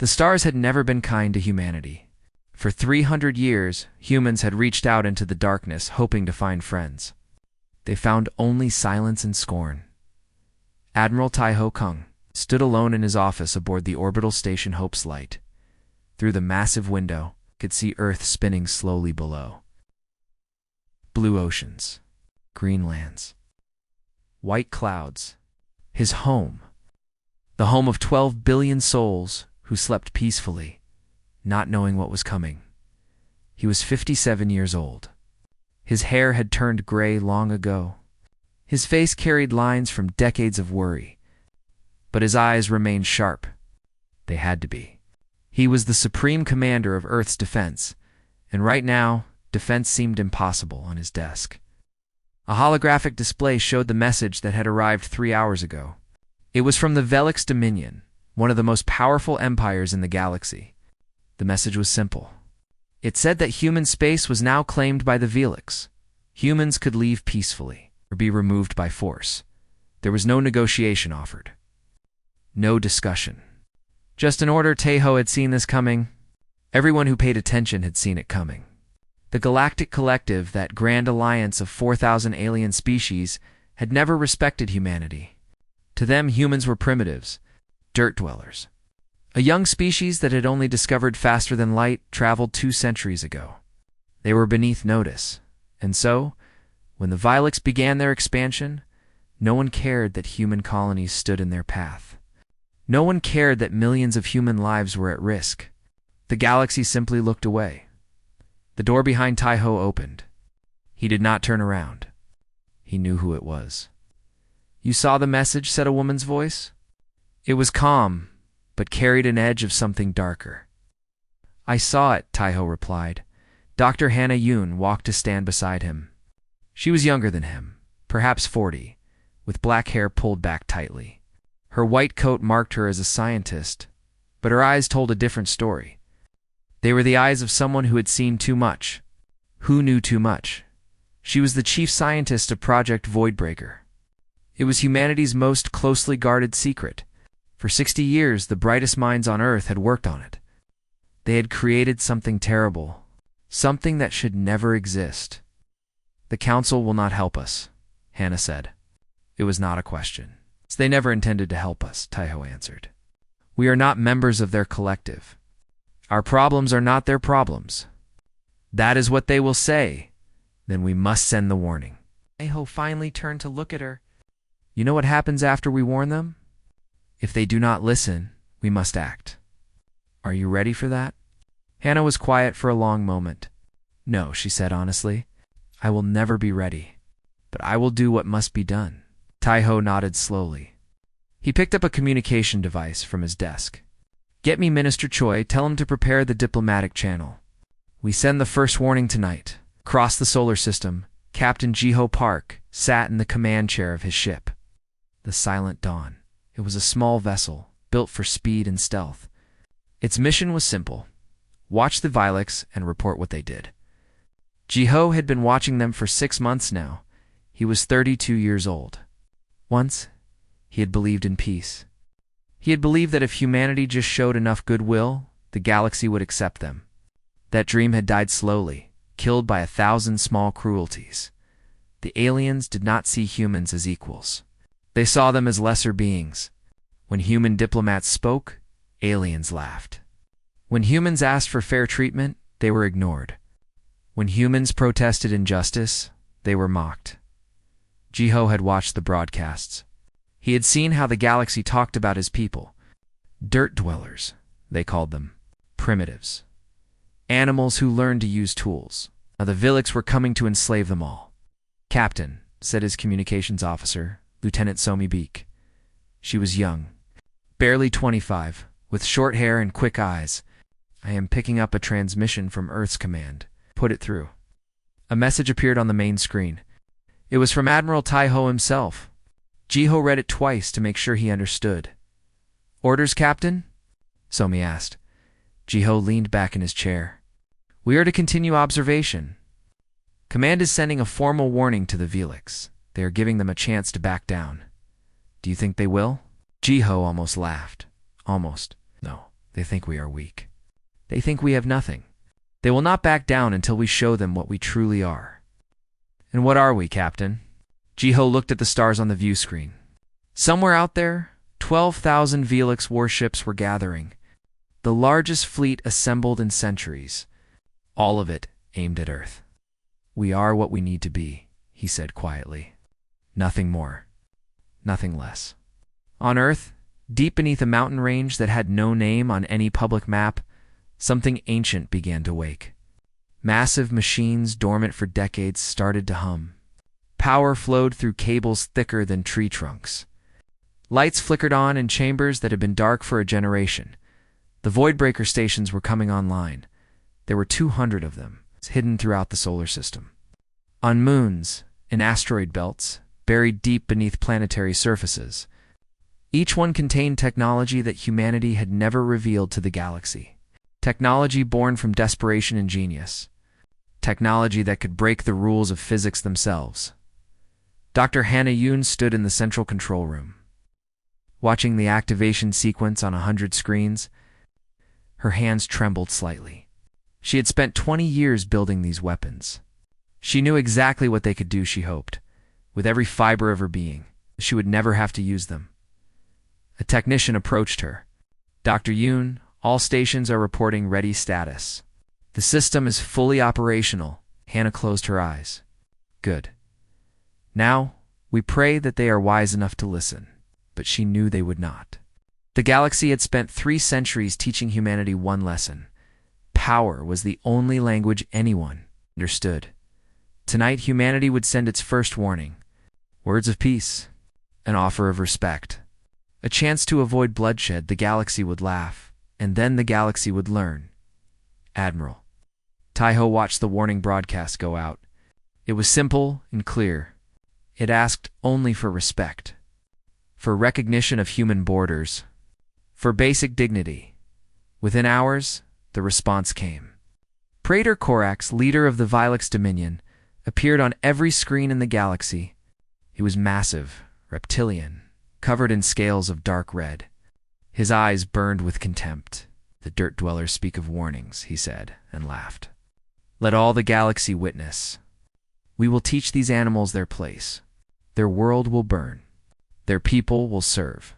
The stars had never been kind to humanity. For 300 years, humans had reached out into the darkness hoping to find friends. They found only silence and scorn. Admiral Tai-Ho Kung stood alone in his office aboard the orbital station Hope's Light. Through the massive window, he could see Earth spinning slowly below. Blue oceans, green lands, white clouds. His home. The home of 12 billion souls who slept peacefully, not knowing what was coming. He was 57 years old. His hair had turned gray long ago. His face carried lines from decades of worry, but his eyes remained sharp. They had to be. He was the supreme commander of Earth's defense, and right now, defense seemed impossible on his desk. A holographic display showed the message that had arrived 3 hours ago. It was from the Velix Dominion, one of the most powerful empires in the galaxy. The message was simple. It said that human space was now claimed by the Velix. Humans could leave peacefully or be removed by force. There was no negotiation offered. No discussion. Just an order. Tai-Ho had seen this coming. Everyone who paid attention had seen it coming. The Galactic Collective, that grand alliance of 4,000 alien species, had never respected humanity. To them, humans were primitives, dirt dwellers. A young species that had only discovered faster than light traveled 2 centuries ago. They were beneath notice, and so, when the Velix began their expansion, no one cared that human colonies stood in their path. No one cared that millions of human lives were at risk. The galaxy simply looked away. The door behind Tai-Ho opened. He did not turn around. He knew who it was. "You saw the message," said a woman's voice. It was calm, but carried an edge of something darker. "I saw it," Tai-Ho replied. Dr. Hannah Yoon walked to stand beside him. She was younger than him, perhaps 40, with black hair pulled back tightly. Her white coat marked her as a scientist, but her eyes told a different story. They were the eyes of someone who had seen too much, who knew too much. She was the chief scientist of Project Voidbreaker. It was humanity's most closely guarded secret. For 60 years, the brightest minds on Earth had worked on it. They had created something terrible, something that should never exist. "The Council will not help us," Hannah said. It was not a question. "They never intended to help us," Tai-Ho answered. "We are not members of their collective. Our problems are not their problems." "That is what they will say. Then we must send the warning." Tai-Ho finally turned to look at her. "You know what happens after we warn them? If they do not listen, we must act. Are you ready for that?" Hannah was quiet for a long moment. "No," she said honestly. "I will never be ready. But I will do what must be done." Tai-Ho nodded slowly. He picked up a communication device from his desk. "Get me Minister Choi. Tell him to prepare the diplomatic channel. We send the first warning tonight." Across the solar system, Captain Ji-Ho Park sat in the command chair of his ship. The Silent Dawn. It was a small vessel, built for speed and stealth. Its mission was simple: watch the Velix and report what they did. Ji-Ho had been watching them for 6 months now. He was 32 years old. Once, he had believed in peace. He had believed that if humanity just showed enough goodwill, the galaxy would accept them. That dream had died slowly, killed by 1,000 small cruelties. The aliens did not see humans as equals. They saw them as lesser beings. When human diplomats spoke, aliens laughed. When humans asked for fair treatment, they were ignored. When humans protested injustice, they were mocked. Ji-Ho had watched the broadcasts. He had seen how the galaxy talked about his people. Dirt dwellers, they called them. Primitives. Animals who learned to use tools. Now the Velix were coming to enslave them all. "Captain," said his communications officer, Lieutenant Somi Beek. She was young, barely 25, with short hair and quick eyes. "I am picking up a transmission from Earth's command. Put it through." A message appeared on the main screen. It was from Admiral Tai-Ho himself. Ji-Ho read it twice to make sure he understood. "Orders, Captain?" Somi asked. Ji-Ho leaned back in his chair. "We are to continue observation. Command is sending a formal warning to the Velix. They are giving them a chance to back down. Do you think they will?" Ji-Ho almost laughed. "Almost. No. They think we are weak. They think we have nothing. They will not back down until we show them what we truly are. And what are we, Captain? Jiho looked at the stars on the view screen. Somewhere out there, 12,000 Galax warships were gathering, the largest fleet assembled in centuries, all of it aimed at Earth. We are what we need to be, he said quietly. Nothing more, nothing less. On Earth, deep beneath a mountain range that had no name on any public map, something ancient began to wake. Massive machines dormant for decades started to hum. Power flowed through cables thicker than tree trunks. Lights flickered on in chambers that had been dark for a generation. The voidbreaker stations were coming online. There were 200 of them, hidden throughout the solar system. On moons, in asteroid belts, buried deep beneath planetary surfaces, each one contained technology that humanity had never revealed to the galaxy. Technology born from desperation and genius. Technology that could break the rules of physics themselves. Dr. Hannah Yoon stood in the central control room. Watching the activation sequence on 100 screens, her hands trembled slightly. She had spent 20 years building these weapons. She knew exactly what they could do, she hoped. With every fiber of her being, she would never have to use them. A technician approached her. Dr. Yoon, all stations are reporting ready status. The system is fully operational. Hannah closed her eyes. Good. Now, we pray that they are wise enough to listen. But she knew they would not. The galaxy had spent 3 centuries teaching humanity one lesson. Power was the only language anyone understood. Tonight, humanity would send its first warning. Words of peace. An offer of respect. A chance to avoid bloodshed. The galaxy would laugh, and then the galaxy would learn. Admiral. Taiho watched the warning broadcast go out. It was simple and clear. It asked only for respect. For recognition of human borders. For basic dignity. Within hours, the response came. Praetor Corax, leader of the Galax Dominion, appeared on every screen in the galaxy. He was massive, reptilian, covered in scales of dark red. His eyes burned with contempt. The dirt dwellers speak of warnings, he said, and laughed. Let all the galaxy witness. We will teach these animals their place. Their world will burn. Their people will serve.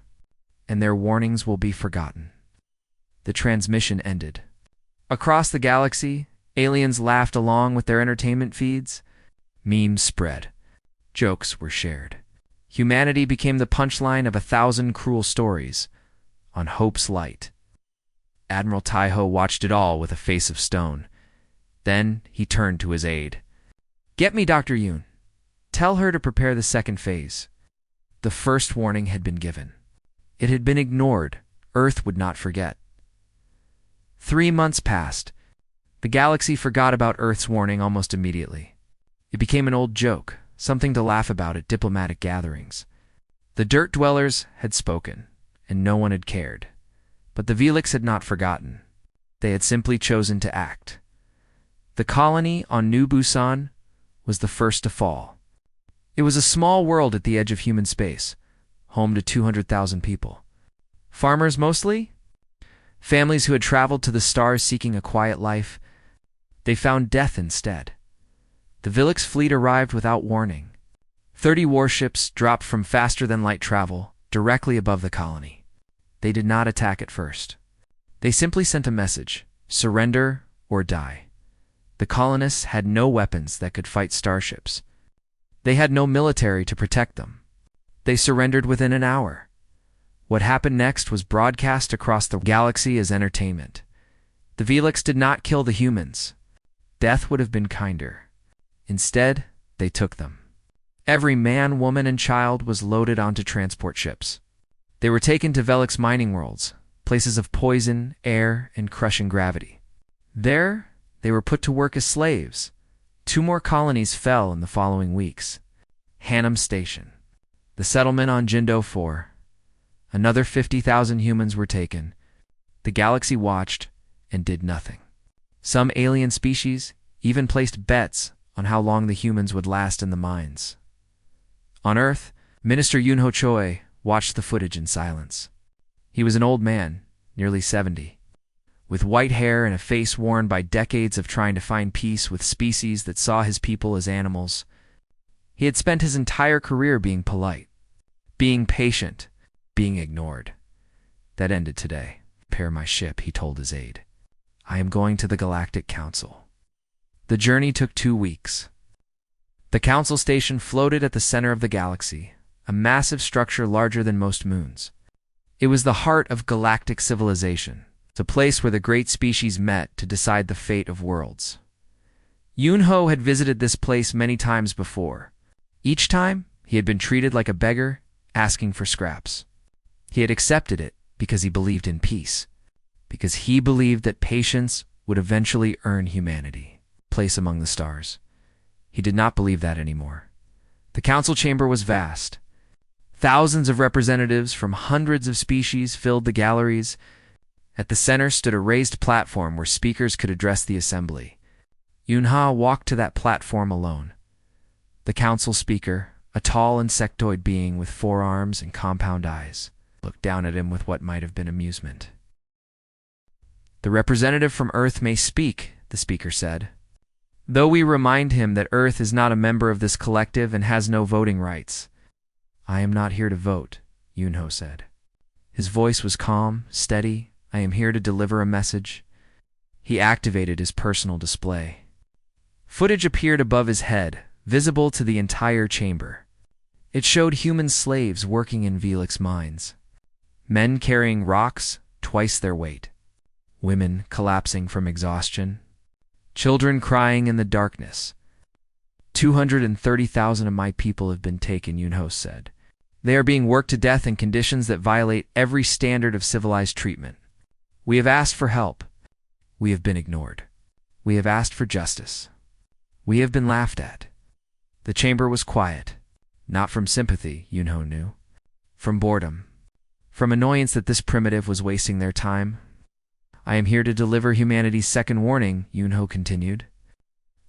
And their warnings will be forgotten. The transmission ended. Across the galaxy, aliens laughed along with their entertainment feeds. Memes spread. Jokes were shared. Humanity became the punchline of 1,000 cruel stories on Hope's light. Admiral Taiho watched it all with a face of stone. Then he turned to his aide. Get me Dr. Yoon. Tell her to prepare the second phase. The first warning had been given. It had been ignored. Earth would not forget. 3 months passed. The galaxy forgot about Earth's warning almost immediately. It became an old joke, something to laugh about at diplomatic gatherings. The dirt dwellers had spoken, and no one had cared. But the Galax had not forgotten. They had simply chosen to act. The colony on New Busan was the first to fall. It was a small world at the edge of human space, home to 200,000 people. Farmers mostly? Families who had traveled to the stars seeking a quiet life. They found death instead. The Galax fleet arrived without warning. 30 warships dropped from faster-than-light travel directly above the colony. They did not attack at first. They simply sent a message: surrender or die. The colonists had no weapons that could fight starships. They had no military to protect them. They surrendered within an hour. What happened next was broadcast across the galaxy as entertainment. The Galax did not kill the humans. Death would have been kinder. Instead, they took them. Every man, woman, and child was loaded onto transport ships. They were taken to Galax mining worlds, places of poison, air, and crushing gravity. There, they were put to work as slaves. 2 more colonies fell in the following weeks. Hanam Station. The settlement on Jindo 4. Another 50,000 humans were taken. The galaxy watched and did nothing. Some alien species even placed bets on how long the humans would last in the mines. On Earth, Minister Yoon Ho Choi watched the footage in silence. He was an old man, nearly 70. with white hair and a face worn by decades of trying to find peace with species that saw his people as animals. He had spent his entire career being polite, being patient, being ignored. That ended today. "Prepare my ship," he told his aide. "I am going to the Galactic Council." The journey took 2 weeks. The council station floated at the center of the galaxy, a massive structure larger than most moons. It was the heart of galactic civilization, the place where the great species met to decide the fate of worlds. Yunho had visited this place many times before. Each time, he had been treated like a beggar, asking for scraps. He had accepted it because he believed in peace, because he believed that patience would eventually earn humanity a place among the stars. He did not believe that anymore. The council chamber was vast. Thousands of representatives from hundreds of species filled the galleries. At the center stood a raised platform where speakers could address the assembly. Yunha walked to that platform alone. The council speaker, a tall insectoid being with 4 arms and compound eyes, looked down at him with what might have been amusement. "The representative from Earth may speak," the speaker said. "Though we remind him that Earth is not a member of this collective and has no voting rights." "I am not here to vote," Yunho said. His voice was calm, steady. "I am here to deliver a message." He activated his personal display. Footage appeared above his head, visible to the entire chamber. It showed human slaves working in Velix mines. Men carrying rocks twice their weight. Women collapsing from exhaustion. Children crying in the darkness. 230,000 of my people have been taken, Yunho said. They are being worked to death in conditions that violate every standard of civilized treatment. We have asked for help. We have been ignored. We have asked for justice. We have been laughed at. The chamber was quiet. Not from sympathy, Yunho knew. From boredom. From annoyance that this primitive was wasting their time. "I am here to deliver humanity's second warning," Yunho continued.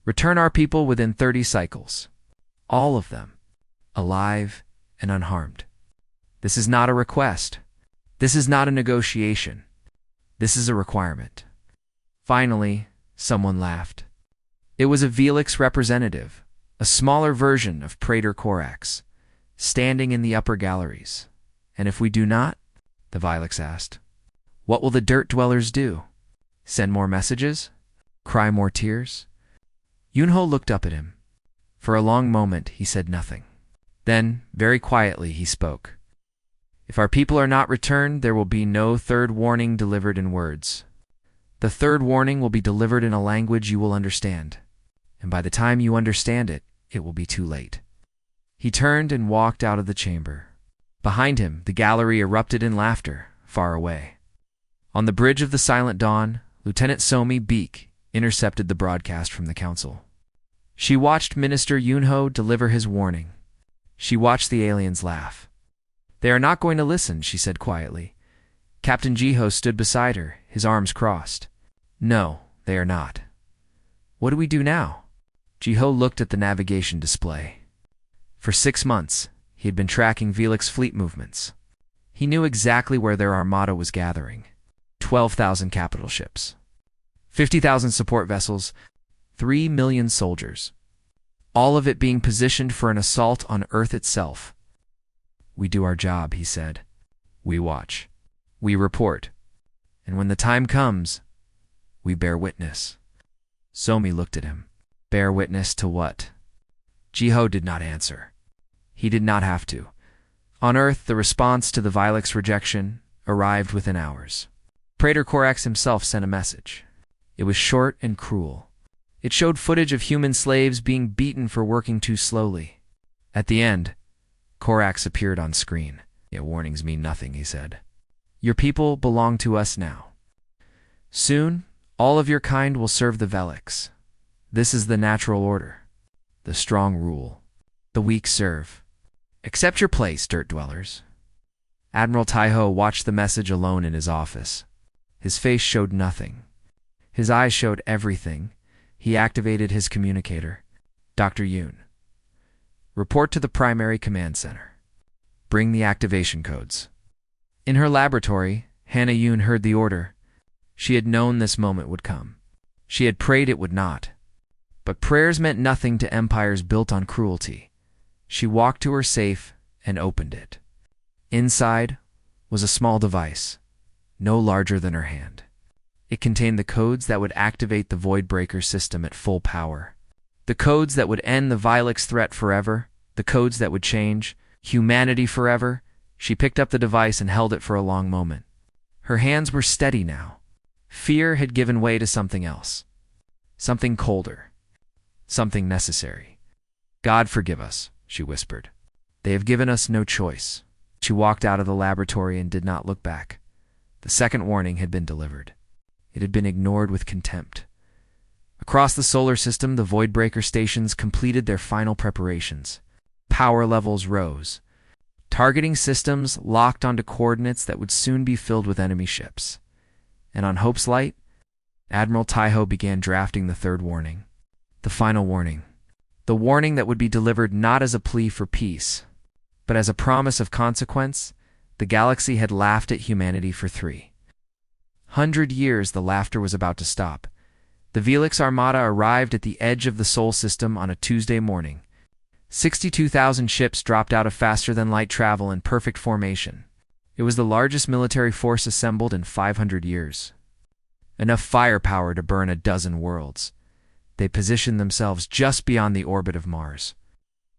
"Return our people within 30 cycles. All of them. Alive and unharmed. This is not a request. This is not a negotiation. This is a requirement." Finally, someone laughed. It was a Velix representative, a smaller version of Praetor Corax, standing in the upper galleries. "And if we do not?" the Velix asked. "What will the dirt dwellers do? Send more messages? Cry more tears?" Yunho looked up at him. For a long moment, he said nothing. Then, very quietly, he spoke. "If our people are not returned, there will be no third warning delivered in words. The third warning will be delivered in a language you will understand. And by the time you understand it, it will be too late." He turned and walked out of the chamber. Behind him, the gallery erupted in laughter, far away. On the bridge of the Silent Dawn, Lieutenant Somi Beek intercepted the broadcast from the council. She watched Minister Yunho deliver his warning. She watched the aliens laugh. "They are not going to listen," she said quietly. Captain Jiho stood beside her, his arms crossed. "No, they are not." "What do we do now?" Jiho looked at the navigation display. For 6 months, he had been tracking Velix fleet movements. He knew exactly where their armada was gathering. 12,000 capital ships. 50,000 support vessels. 3 million soldiers. All of it being positioned for an assault on Earth itself. "We do our job," he said. "We watch. We report. And when the time comes, we bear witness." Somi looked at him. Bear witness to what? Jiho did not answer. He did not have to. On Earth, the response to the Velix rejection arrived within hours. Praetor Corax himself sent a message. It was short and cruel. It showed footage of human slaves being beaten for working too slowly. At the end, Corax appeared on screen. "Yeah, warnings mean nothing," he said. "Your people belong to us now. Soon, all of your kind will serve the Velix. This is the natural order. The strong rule. The weak serve. Accept your place, dirt dwellers." Admiral Taiho watched the message alone in his office. His face showed nothing. His eyes showed everything. He activated his communicator. "Dr. Yoon. Report to the primary command center. Bring the activation codes." In her laboratory, Hannah Yoon heard the order. She had known this moment would come. She had prayed it would not. But prayers meant nothing to empires built on cruelty. She walked to her safe and opened it. Inside was a small device, no larger than her hand. It contained the codes that would activate the Voidbreaker system at full power. The codes that would end the Vilix threat forever, the codes that would change humanity forever. She picked up the device and held it for a long moment. Her hands were steady now. Fear had given way to something else. Something colder. Something necessary. God forgive us, she whispered. They have given us no choice. She walked out of the laboratory and did not look back. The second warning had been delivered. It had been ignored with contempt. Across the solar system, the Voidbreaker stations completed their final preparations. Power levels rose. Targeting systems locked onto coordinates that would soon be filled with enemy ships. And on Hope's Light, Admiral Taiho began drafting the third warning. The final warning. The warning that would be delivered not as a plea for peace, but as a promise of consequence. The galaxy had laughed at humanity for 300 years. The laughter was about to stop. The Vilix Armada arrived at the edge of the Sol system on a Tuesday morning. 62,000 ships dropped out of faster-than-light travel in perfect formation. It was the largest military force assembled in 500 years. Enough firepower to burn a dozen worlds. They positioned themselves just beyond the orbit of Mars,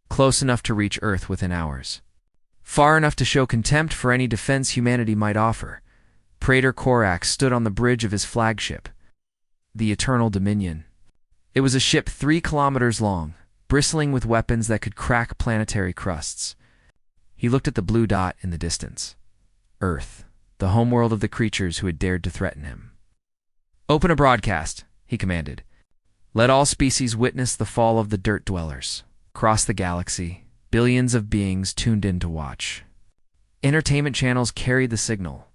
close enough to reach Earth within hours, far enough to show contempt for any defense humanity might offer. Praetor Korax stood on the bridge of his flagship, the Eternal Dominion. It was a ship 3 kilometers long, bristling with weapons that could crack planetary crusts. He looked at the blue dot in the distance. Earth, the homeworld of the creatures who had dared to threaten him. "Open a broadcast," he commanded. "Let all species witness the fall of the dirt dwellers." Across the galaxy, billions of beings tuned in to watch. Entertainment channels carried the signal.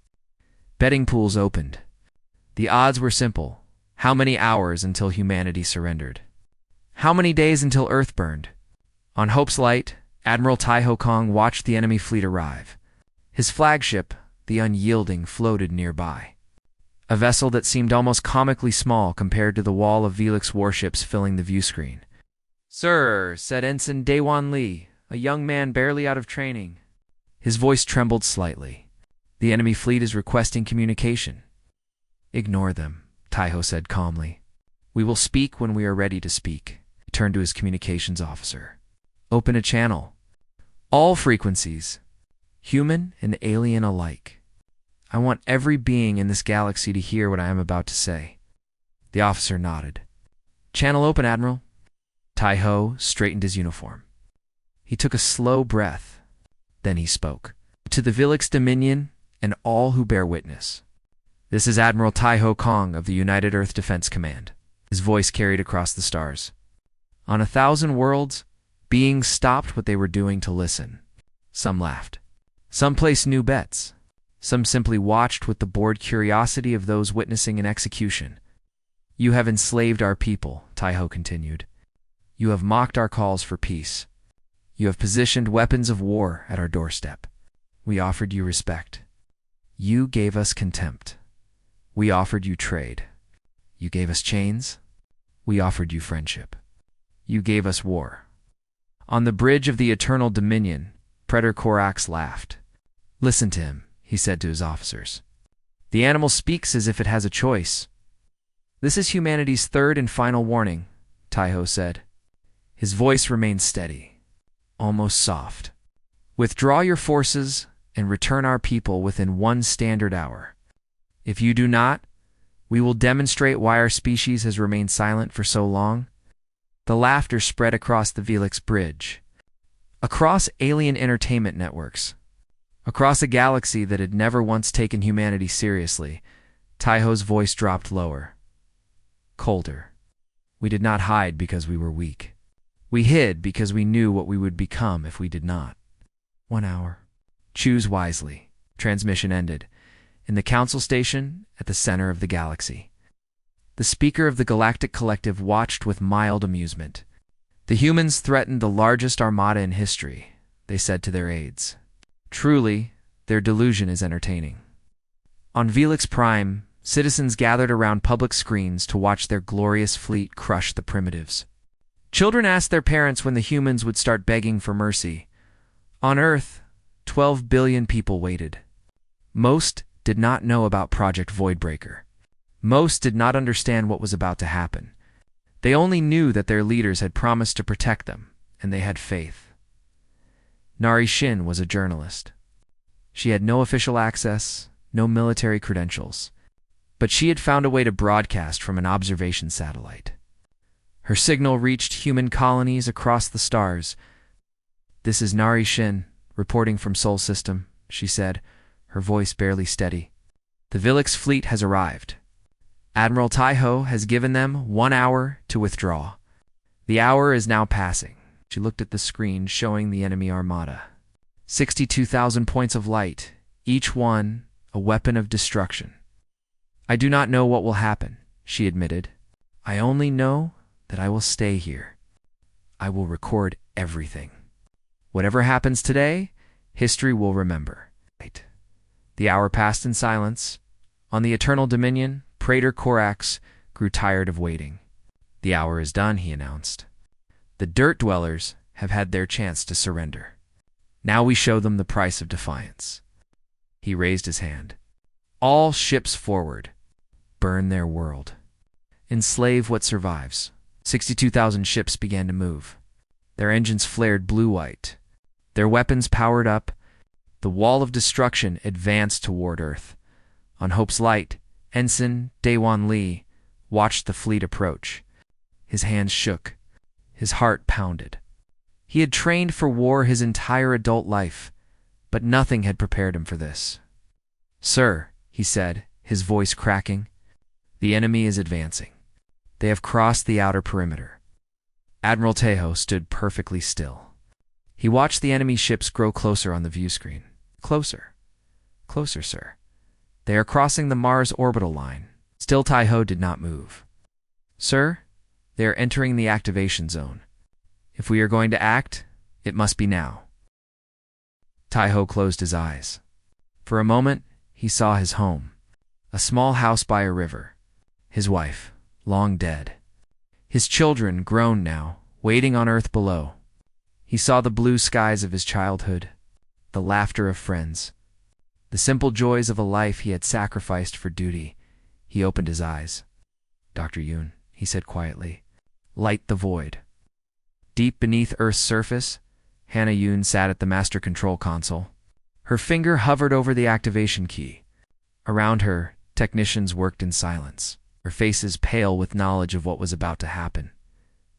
Betting pools opened. The odds were simple. How many hours until humanity surrendered? How many days until Earth burned? On Hope's Light, Admiral Taiho Kong watched the enemy fleet arrive. His flagship, the Unyielding, floated nearby. A vessel that seemed almost comically small compared to the wall of Vilix warships filling the viewscreen. "Sir," said Ensign Daewon Lee, a young man barely out of training. His voice trembled slightly. "The enemy fleet is requesting communication." "Ignore them," Taiho said calmly. "We will speak when we are ready to speak." He turned to his communications officer. "Open a channel. All frequencies, human and alien alike. I want every being in this galaxy to hear what I am about to say." The officer nodded. "Channel open, Admiral." Taiho straightened his uniform. He took a slow breath. Then he spoke. "To the Vilix Dominion and all who bear witness. This is Admiral Taiho Kong of the United Earth Defense Command." His voice carried across the stars. On 1,000 worlds, beings stopped what they were doing to listen. Some laughed. Some placed new bets. Some simply watched with the bored curiosity of those witnessing an execution. "You have enslaved our people," Taiho continued. "You have mocked our calls for peace. You have positioned weapons of war at our doorstep. We offered you respect. You gave us contempt. We offered you trade. You gave us chains. We offered you friendship. You gave us war." On the bridge of the Eternal Dominion, Praetor Korax laughed. "Listen to him," he said to his officers. "The animal speaks as if it has a choice." "This is humanity's third and final warning," Taiho said. His voice remained steady, almost soft. "Withdraw your forces and return our people within 1 standard hour. If you do not, we will demonstrate why our species has remained silent for so long." The laughter spread across the Vilix bridge, across alien entertainment networks, across a galaxy that had never once taken humanity seriously. Taiho's voice dropped lower, colder. "We did not hide because we were weak. We hid because we knew what we would become if we did not. 1 hour. Choose wisely." Transmission ended. In the council station at the center of the galaxy, the speaker of the Galactic Collective watched with mild amusement. "The humans threatened the largest armada in history," they said to their aides. "Truly, their delusion is entertaining." On Vilix Prime, Citizens gathered around public screens to watch their glorious fleet crush the primitives. Children asked their parents when the humans would start begging for mercy. On Earth, 12 billion people waited. Most did not know about Project Voidbreaker. Most did not understand what was about to happen. They only knew that their leaders had promised to protect them, and they had faith. Narration was a journalist. She had no official access, no military credentials, but she had found a way to broadcast from an observation satellite. Her signal reached human colonies across the stars. "This is Narration, reporting from Sol System," she said, her voice barely steady. "The Galax fleet has arrived. Admiral Taiho has given them 1 hour to withdraw. The hour is now passing." She looked at the screen showing the enemy armada. 62,000 points of light, each one a weapon of destruction. "I do not know what will happen," she admitted. "I only know that I will stay here. I will record everything. Whatever happens today, history will remember." The hour passed in silence. On the Eternal Dominion, Praetor Corax grew tired of waiting. "The hour is done," he announced. "The Dirt Dwellers have had their chance to surrender. Now we show them the price of defiance." He raised his hand. "All ships forward. Burn their world. Enslave what survives." 62,000 ships began to move. Their engines flared blue-white. Their weapons powered up. The wall of destruction advanced toward Earth. On Hope's Light, Ensign Daewon Lee watched the fleet approach. His hands shook. His heart pounded. He had trained for war his entire adult life, but nothing had prepared him for this. "Sir," he said, his voice cracking, "the enemy is advancing. They have crossed the outer perimeter." Admiral Taiho stood perfectly still. He watched the enemy ships grow closer on the view screen. "Closer. Closer, sir. They are crossing the Mars orbital line." Still Taiho did not move. "Sir, they are entering the activation zone. If we are going to act, it must be now." Taiho closed his eyes. For a moment, he saw his home, a small house by a river. His wife, long dead. His children, grown now, waiting on Earth below. He saw the blue skies of his childhood, the laughter of friends, the simple joys of a life he had sacrificed for duty. He opened his eyes. "Dr. Yoon," he said quietly, "light the void." Deep beneath Earth's surface, Hannah Yoon sat at the master control console. Her finger hovered over the activation key. Around her, technicians worked in silence, their faces pale with knowledge of what was about to happen.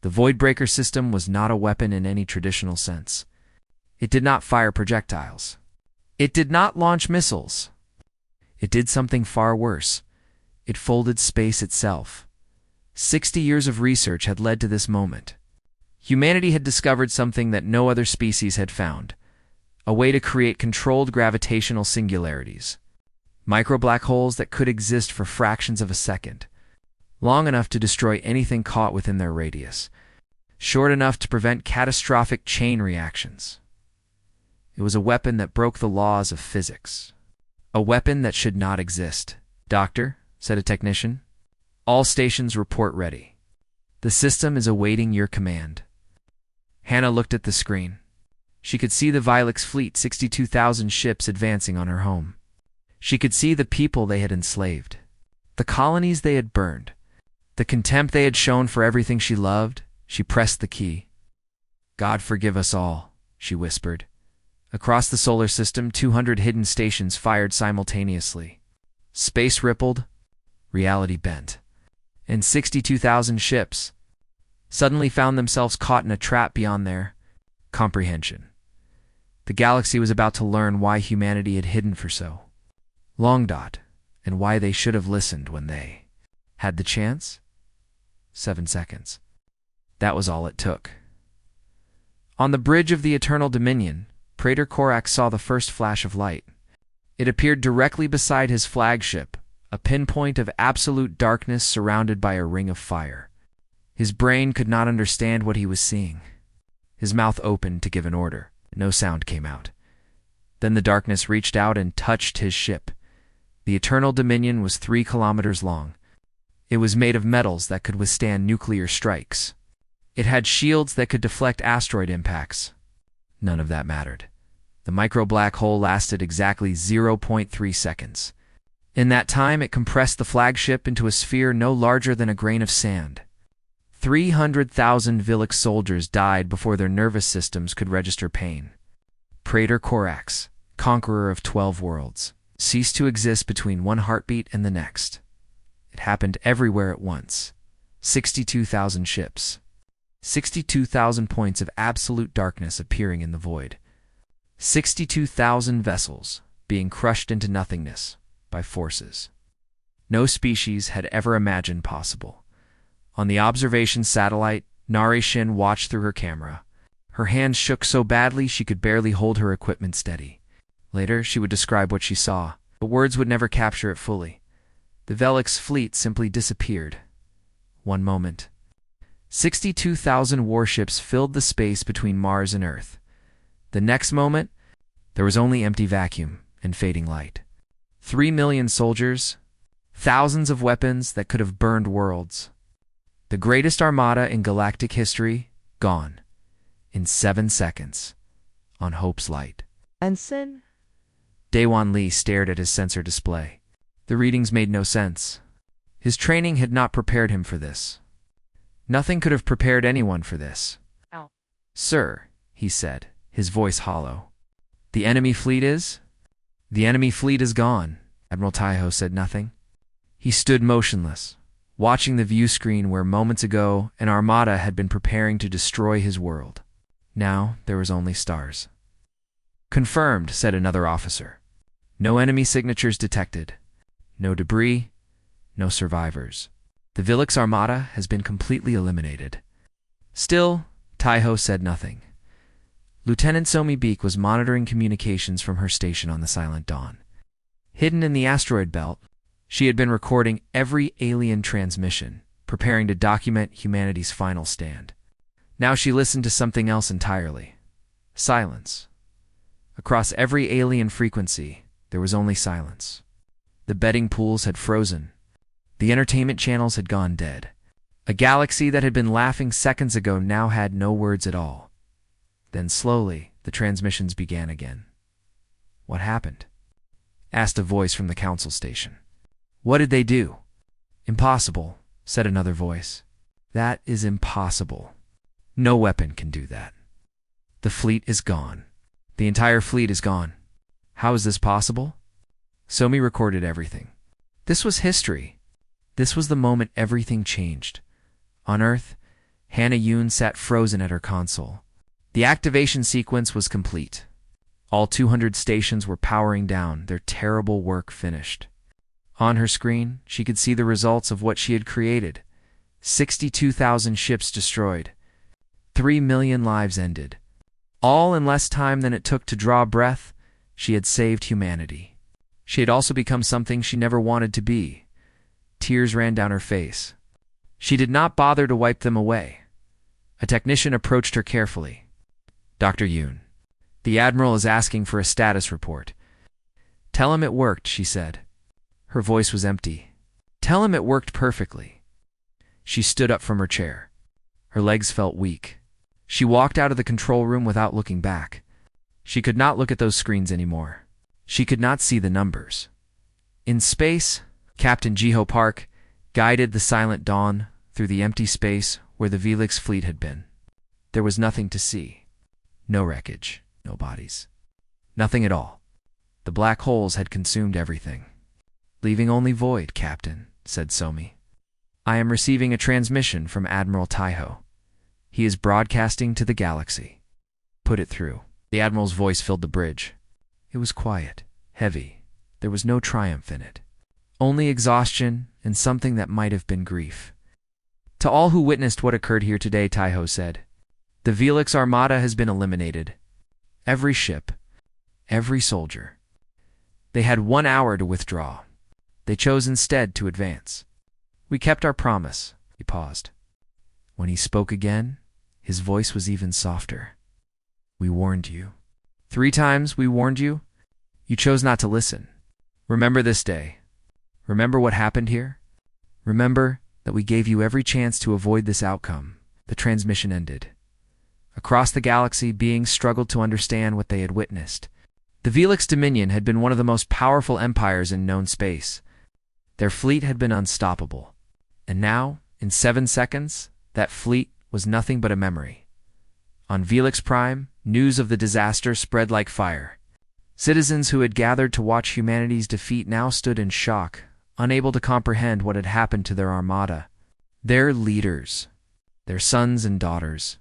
The Voidbreaker system was not a weapon in any traditional sense. It did not fire projectiles. It did not launch missiles. It did something far worse. It folded space itself. 60 years of research had led to this moment. Humanity had discovered something that no other species had found, a way to create controlled gravitational singularities, micro-black holes that could exist for fractions of a second, long enough to destroy anything caught within their radius, short enough to prevent catastrophic chain reactions. It was a weapon that broke the laws of physics, a weapon that should not exist. "Doctor," said a technician, "all stations report ready. The system is awaiting your command." Hannah looked at the screen. She could see the Galax fleet, 62,000 ships advancing on her home. She could see the people they had enslaved, the colonies they had burned, the contempt they had shown for everything she loved. She pressed the key. "God forgive us all," she whispered. Across the solar system, 200 hidden stations fired simultaneously. Space rippled, reality bent, and 62,000 ships suddenly found themselves caught in a trap beyond their comprehension. The galaxy was about to learn why humanity had hidden for so long, and why they should have listened when they had the chance. 7 seconds. That was all it took. On the bridge of the Eternal Dominion, Praetor Corax saw the first flash of light. It appeared directly beside his flagship, a pinpoint of absolute darkness surrounded by a ring of fire. His brain could not understand what he was seeing. His mouth opened to give an order. No sound came out. Then the darkness reached out and touched his ship. The Eternal Dominion was 3 kilometers long. It was made of metals that could withstand nuclear strikes. It had shields that could deflect asteroid impacts. None of that mattered. The micro-black hole lasted exactly 0.3 seconds. In that time, it compressed the flagship into a sphere no larger than a grain of sand. 300,000 Galax soldiers died before their nervous systems could register pain. Praetor Corax, conqueror of 12 worlds, ceased to exist between one heartbeat and the next. It happened everywhere at once. 62,000 ships. 62,000 points of absolute darkness appearing in the void. 62,000 vessels being crushed into nothingness by forces no species had ever imagined possible. On the observation satellite, Narration watched through her camera. Her hands shook so badly she could barely hold her equipment steady. Later, she would describe what she saw, but words would never capture it fully. The Galax fleet simply disappeared. One moment. 62,000 warships filled the space between Mars and Earth. The next moment, there was only empty vacuum and fading light. 3 million soldiers, thousands of weapons that could have burned worlds. The greatest armada in galactic history, gone. In 7 seconds. On Hope's light. Ensign? Daewon Lee stared at his sensor display. The readings made no sense. His training had not prepared him for this. Nothing could have prepared anyone for this. Ow. Sir, he said, his voice hollow. The enemy fleet is? The enemy fleet is gone. Admiral Taiho said nothing. He stood motionless, watching the view screen where moments ago an armada had been preparing to destroy his world. Now there was only stars. Confirmed, said another officer. No enemy signatures detected. No debris, no survivors. The Galax armada has been completely eliminated. Still, Taiho said nothing. Lieutenant Somi Beek was monitoring communications from her station on the Silent Dawn. Hidden in the asteroid belt, she had been recording every alien transmission, preparing to document humanity's final stand. Now she listened to something else entirely. Silence. Across every alien frequency, there was only silence. The betting pools had frozen. The entertainment channels had gone dead. A galaxy that had been laughing seconds ago now had no words at all. Then slowly, the transmissions began again. What happened? Asked a voice from the council station. What did they do? Impossible, said another voice. That is impossible. No weapon can do that. The fleet is gone. The entire fleet is gone. How is this possible? Somi recorded everything. This was history. This was the moment everything changed. On Earth, Hannah Yoon sat frozen at her console. The activation sequence was complete. All 200 stations were powering down, their terrible work finished. On her screen, she could see the results of what she had created. 62,000 ships destroyed. 3 million lives ended. All in less time than it took to draw breath, she had saved humanity. She had also become something she never wanted to be. Tears ran down her face. She did not bother to wipe them away. A technician approached her carefully. Dr. Yoon, the Admiral is asking for a status report. Tell him it worked, she said. Her voice was empty. Tell him it worked perfectly. She stood up from her chair. Her legs felt weak. She walked out of the control room without looking back. She could not look at those screens anymore. She could not see the numbers. In space, Captain Jiho Park guided the Silent Dawn through the empty space where the Galax fleet had been. There was nothing to see. No wreckage, no bodies. Nothing at all. The black holes had consumed everything. Leaving only void, Captain, said Somi. I am receiving a transmission from Admiral Taiho. He is broadcasting to the galaxy. Put it through. The Admiral's voice filled the bridge. It was quiet, heavy. There was no triumph in it. Only exhaustion and something that might have been grief. To all who witnessed what occurred here today, Taiho said, the Galax armada has been eliminated. Every ship, every soldier. They had 1 hour to withdraw. They chose instead to advance. We kept our promise. He paused. When he spoke again, his voice was even softer. We warned you. 3 times we warned you. You chose not to listen. Remember this day. Remember what happened here? Remember that we gave you every chance to avoid this outcome. The transmission ended. Across the galaxy, beings struggled to understand what they had witnessed. The Velix Dominion had been one of the most powerful empires in known space. Their fleet had been unstoppable. And now, in 7 seconds, that fleet was nothing but a memory. On Velix Prime, news of the disaster spread like fire. Citizens who had gathered to watch humanity's defeat now stood in shock, unable to comprehend what had happened to their armada, their leaders, their sons and daughters.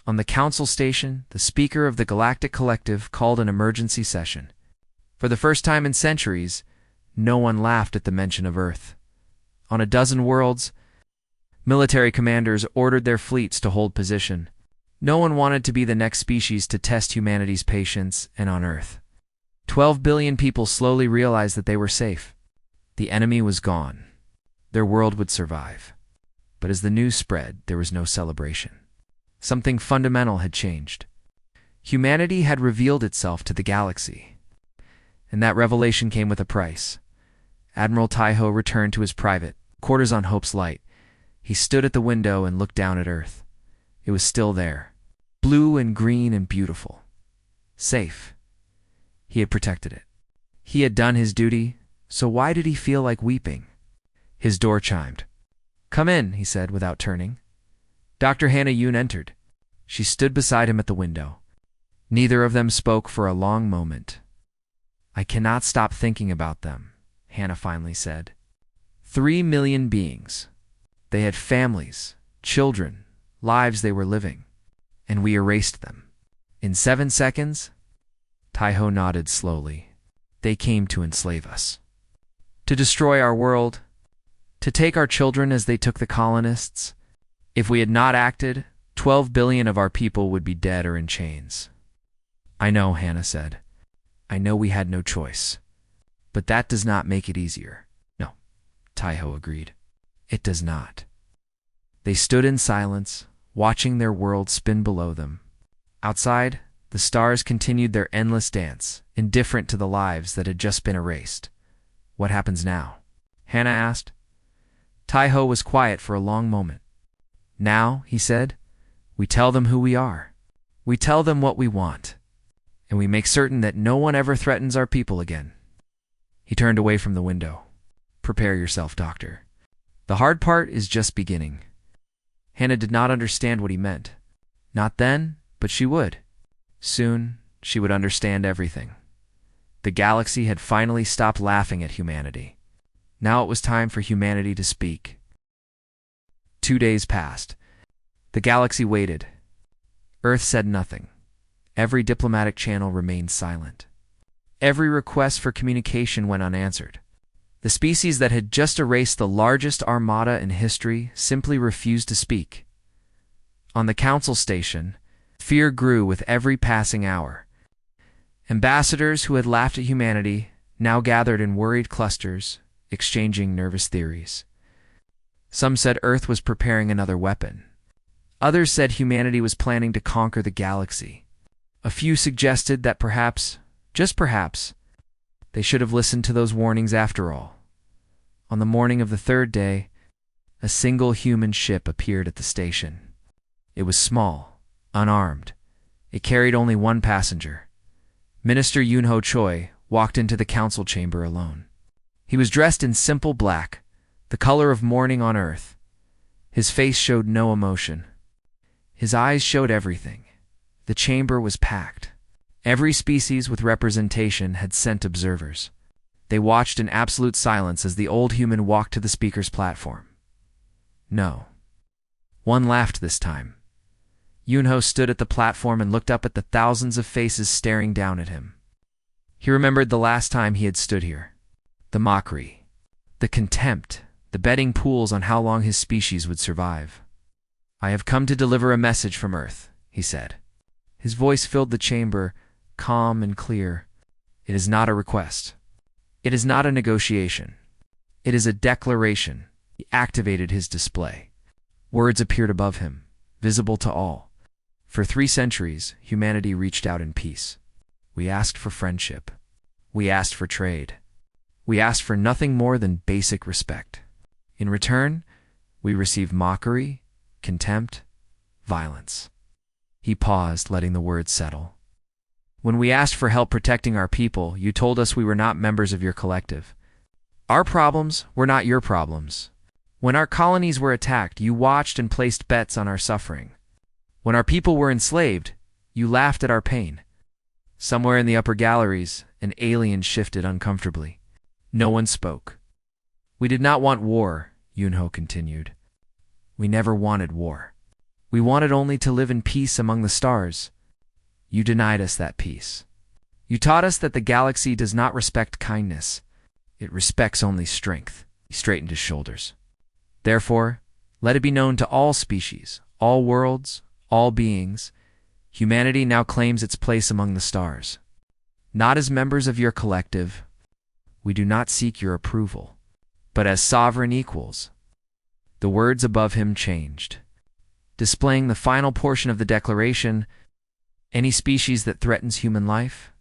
On the council station, the speaker of the Galactic Collective called an emergency session. For the first time in centuries, no one laughed at the mention of Earth. On a dozen worlds, military commanders ordered their fleets to hold position. No one wanted to be the next species to test humanity's patience, and on Earth, 12 billion people slowly realized that they were safe. The enemy was gone. Their world would survive. But as the news spread, there was no celebration. Something fundamental had changed. Humanity had revealed itself to the galaxy. And that revelation came with a price. Admiral Taiho returned to his private quarters on Hope's Light. He stood at the window and looked down at Earth. It was still there, blue and green and beautiful. Safe. He had protected it. He had done his duty, so why did he feel like weeping? His door chimed. "Come in," he said without turning. Dr. Hannah Yoon entered. She stood beside him at the window. Neither of them spoke for a long moment. "I cannot stop thinking about them," Hannah finally said. 3 million beings. They had families, children, lives they were living. And we erased them. In 7 seconds, Taiho nodded slowly. They came to enslave us. To destroy our world. To take our children as they took the colonists. If we had not acted, 12 billion of our people would be dead or in chains. "I know," Hannah said. "I know we had no choice. But that does not make it easier." "No," Taiho agreed. "It does not." They stood in silence, watching their world spin below them. Outside, the stars continued their endless dance, indifferent to the lives that had just been erased. "What happens now?" Hannah asked. Taiho was quiet for a long moment. "Now," he said, "we tell them who we are. We tell them what we want. And we make certain that no one ever threatens our people again." He turned away from the window. "Prepare yourself, Doctor. The hard part is just beginning." Hannah did not understand what he meant. Not then, but she would. Soon, she would understand everything. The galaxy had finally stopped laughing at humanity. Now it was time for humanity to speak. 2 days passed. The galaxy waited. Earth said nothing. Every diplomatic channel remained silent. Every request for communication went unanswered. The species that had just erased the largest armada in history simply refused to speak. On the council station, fear grew with every passing hour. Ambassadors who had laughed at humanity now gathered in worried clusters, exchanging nervous theories. Some said Earth was preparing another weapon. Others said humanity was planning to conquer the galaxy. A few suggested that perhaps, just perhaps, they should have listened to those warnings after all. On the morning of the 3rd day, a single human ship appeared at the station. It was small, unarmed. It carried only one passenger. Minister Yoonho Choi walked into the council chamber alone. He was dressed in simple black, the color of mourning on Earth. His face showed no emotion. His eyes showed everything. The chamber was packed. Every species with representation had sent observers. They watched in absolute silence as the old human walked to the speaker's platform. No. One laughed this time. Yoonho stood at the platform and looked up at the thousands of faces staring down at him. He remembered the last time he had stood here. The mockery, the contempt, the betting pools on how long his species would survive. "I have come to deliver a message from Earth," he said. His voice filled the chamber, calm and clear. "It is not a request. It is not a negotiation. It is a declaration." He activated his display. Words appeared above him, visible to all. For 3 centuries, humanity reached out in peace. We asked for friendship. We asked for trade. We asked for nothing more than basic respect. In return, we received mockery, contempt, violence. He paused, letting the words settle. When we asked for help protecting our people, you told us we were not members of your collective. Our problems were not your problems. When our colonies were attacked, you watched and placed bets on our suffering. When our people were enslaved, you laughed at our pain. Somewhere in the upper galleries, an alien shifted uncomfortably. No one spoke. We did not want war, Yunho continued. We never wanted war. We wanted only to live in peace among the stars. You denied us that peace. You taught us that the galaxy does not respect kindness. It respects only strength. He straightened his shoulders. Therefore, let it be known to all species, all worlds, all beings, humanity now claims its place among the stars. Not as members of your collective, we do not seek your approval, but as sovereign equals. The words above him changed, displaying the final portion of the declaration: any species that threatens human life,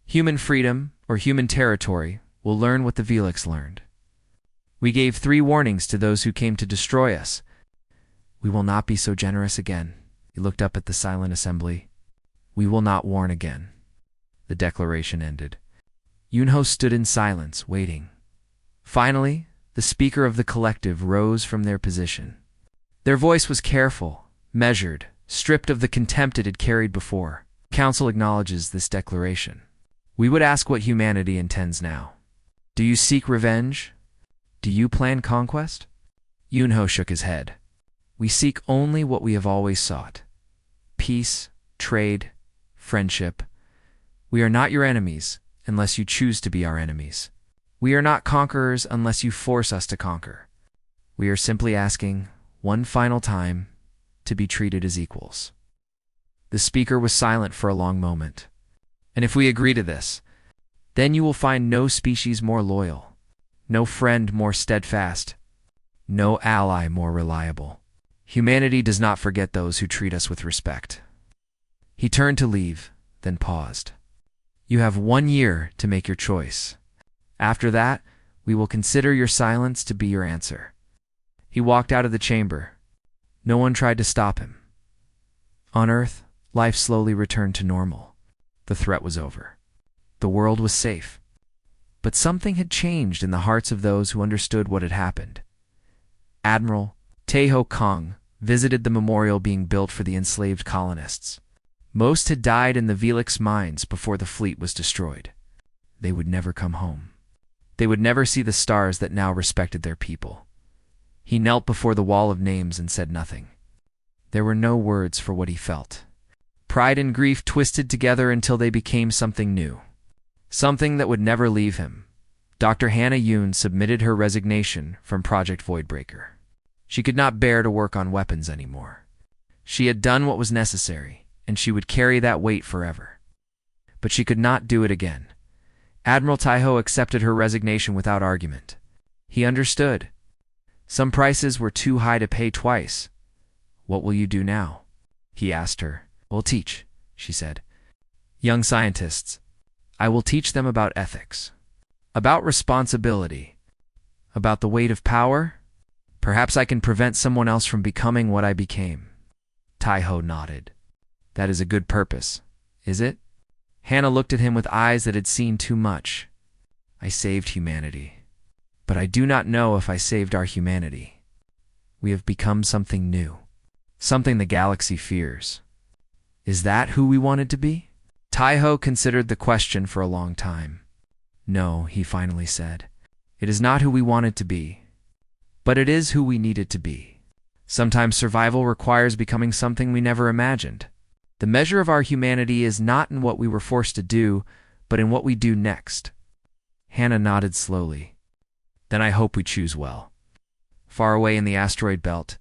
human freedom, or human territory will learn what the Galax learned. We gave 3 warnings to those who came to destroy us. We will not be so generous again. He looked up at the silent assembly. We will not warn again. The declaration ended. Yunho stood in silence, waiting. Finally, the speaker of the collective rose from their position. Their voice was careful, measured, stripped of the contempt it had carried before. Council acknowledges this declaration. We would ask what humanity intends now. Do you seek revenge? Do you plan conquest? Yunho shook his head. We seek only what we have always sought. Peace, trade, friendship. We are not your enemies unless you choose to be our enemies. We are not conquerors unless you force us to conquer. We are simply asking, one final time, to be treated as equals. The speaker was silent for a long moment. And if we agree to this, then you will find no species more loyal, no friend more steadfast, no ally more reliable. Humanity does not forget those who treat us with respect. He turned to leave, then paused. You have 1 year to make your choice. After that, we will consider your silence to be your answer. He walked out of the chamber. No one tried to stop him. On Earth, life slowly returned to normal. The threat was over. The world was safe. But something had changed in the hearts of those who understood what had happened. Admiral Taeho Kong visited the memorial being built for the enslaved colonists. Most had died in the Galax mines before the fleet was destroyed. They would never come home. They would never see the stars that now respected their people. He knelt before the wall of names and said nothing. There were no words for what he felt. Pride and grief twisted together until they became something new. Something that would never leave him. Dr. Hannah Yoon submitted her resignation from Project Voidbreaker. She could not bear to work on weapons anymore. She had done what was necessary, and she would carry that weight forever. But she could not do it again. Admiral Taeho accepted her resignation without argument. He understood. Some prices were too high to pay twice. What will you do now? He asked her. We'll teach, she said. Young scientists. I will teach them about ethics, about responsibility, about the weight of power. Perhaps I can prevent someone else from becoming what I became. Taeho nodded. That is a good purpose, is it? Hannah looked at him with eyes that had seen too much. I saved humanity, but I do not know if I saved our humanity. We have become something new, something the galaxy fears. Is that who we wanted to be? Taeho considered the question for a long time. No, he finally said. It is not who we wanted to be, but it is who we needed to be. Sometimes survival requires becoming something we never imagined. The measure of our humanity is not in what we were forced to do, but in what we do next. Hannah nodded slowly. Then I hope we choose well. Far away in the asteroid belt,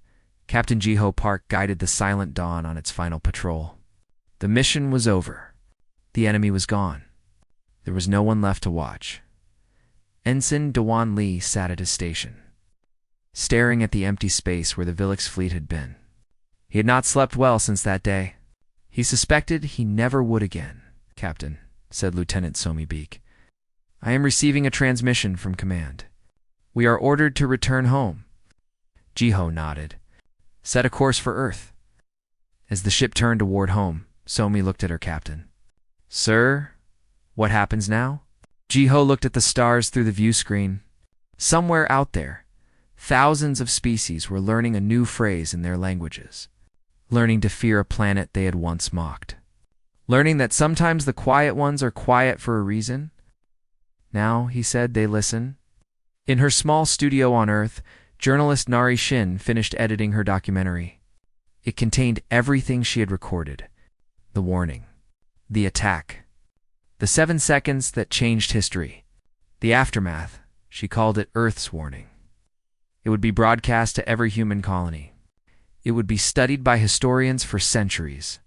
Captain Jiho Park guided the Silent Dawn on its final patrol. The mission was over. The enemy was gone. There was no one left to watch. Ensign Dewan Lee sat at his station, staring at the empty space where the Galax fleet had been. He had not slept well since that day. He suspected he never would again. Captain, said Lieutenant Somi Beek, I am receiving a transmission from command. We are ordered to return home. Jiho nodded. Set a course for Earth. As the ship turned toward home, Somi looked at her captain. Sir, what happens now? Jiho looked at the stars through the view screen. Somewhere out there, thousands of species were learning a new phrase in their languages, learning to fear a planet they had once mocked, learning that sometimes the quiet ones are quiet for a reason. Now, he said, they listen. In her small studio on Earth, journalist Narration finished editing her documentary. It contained everything she had recorded. The warning, the attack, the 7 seconds that changed history, the aftermath. She called it Earth's warning. It would be broadcast to every human colony. It would be studied by historians for centuries.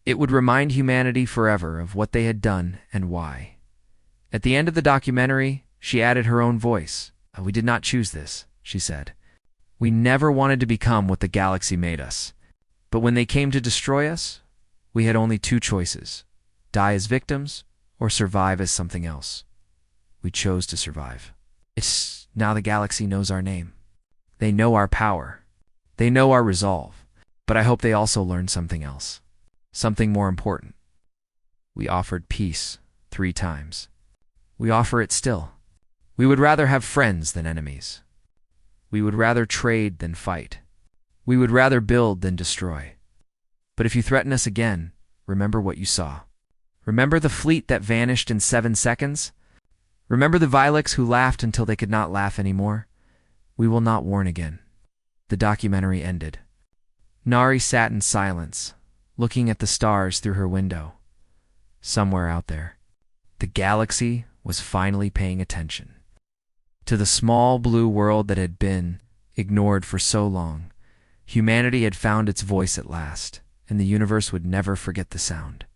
It would remind humanity forever of what they had done and why. At the end of the documentary, she added her own voice. We did not choose this, she said. We never wanted to become what the galaxy made us. But when they came to destroy us, we had only 2 choices: die as victims or survive as something else. We chose to survive. It's now the galaxy knows our name. They know our power. They know our resolve. But I hope they also learned something else. Something more important. We offered peace 3 times. We offer it still. We would rather have friends than enemies. We would rather trade than fight. We would rather build than destroy. But if you threaten us again, remember what you saw. Remember the fleet that vanished in 7 seconds? Remember the Vilex who laughed until they could not laugh anymore? We will not warn again. The documentary ended. Nari sat in silence, looking at the stars through her window. Somewhere out there, the galaxy was finally paying attention to the small blue world that had been ignored for so long. Humanity had found its voice at last, and the universe would never forget the sound.